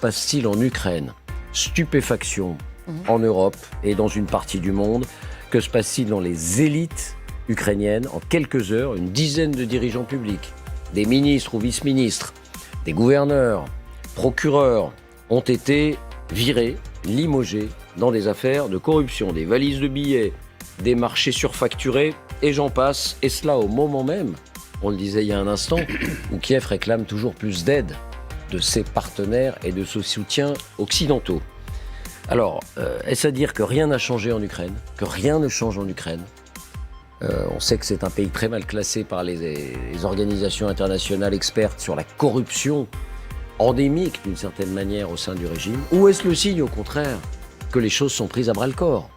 passe-t-il en Ukraine? Stupéfaction en Europe et dans une partie du monde. Que se passe-t-il dans les élites ukrainiennes? En quelques heures, une dizaine de dirigeants publics, des ministres ou vice-ministres, des gouverneurs, procureurs ont été virés, limogés dans des affaires de corruption, des valises de billets, des marchés surfacturés et j'en passe. Et cela au moment même, on le disait il y a un instant, où Kiev réclame toujours plus d'aide de ses partenaires et de ses soutiens occidentaux. Alors, est-ce à dire que rien n'a changé en Ukraine? Que rien ne change en Ukraine? On sait que c'est un pays très mal classé par les organisations internationales expertes sur la corruption endémique d'une certaine manière au sein du régime. Ou est-ce le signe au contraire que les choses sont prises à bras-le-corps?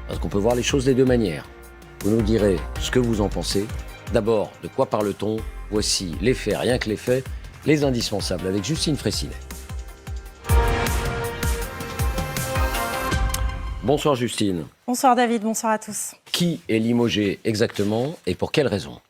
Parce qu'on peut voir les choses des deux manières. Vous nous direz ce que vous en pensez. D'abord, de quoi parle-t-on? Voici les faits, rien que les faits, les indispensables avec Justine Fraissinet. Bonsoir Justine. Bonsoir David, bonsoir à tous. Qui est limogé exactement et pour quelle raison?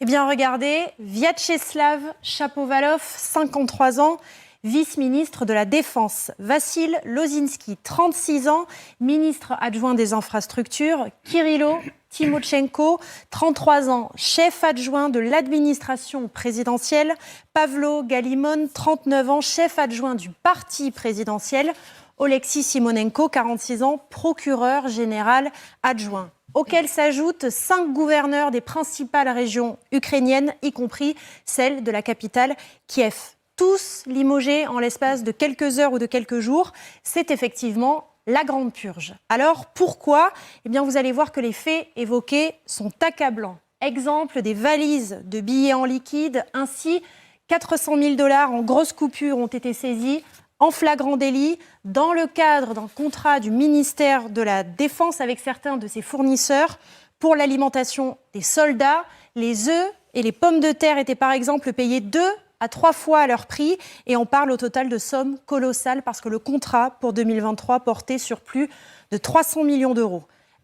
Eh bien regardez, Vyacheslav Shapovalov, 53 ans, vice-ministre de la Défense. Vassil Lozinski, 36 ans, ministre adjoint des Infrastructures. Kirilo Timochenko, 33 ans, chef adjoint de l'administration présidentielle. Pavlo Galimon, 39 ans, chef adjoint du parti présidentiel. Oleksiy Simonenko, 46 ans, procureur général adjoint. Auxquels s'ajoutent 5 gouverneurs des principales régions ukrainiennes, y compris celle de la capitale, Kiev. Tous limogés en l'espace de quelques heures ou de quelques jours. C'est effectivement la grande purge. Alors pourquoi? Eh bien, vous allez voir que les faits évoqués sont accablants. Exemple, des valises de billets en liquide, ainsi 400 000 $ en grosses coupures ont été saisis en flagrant délit dans le cadre d'un contrat du ministère de la Défense avec certains de ses fournisseurs pour l'alimentation des soldats. Les œufs et les pommes de terre étaient par exemple payés 2 à 3 fois leur prix et on parle au total de sommes colossales parce que le contrat pour 2023 portait sur plus de 300 millions d'euros.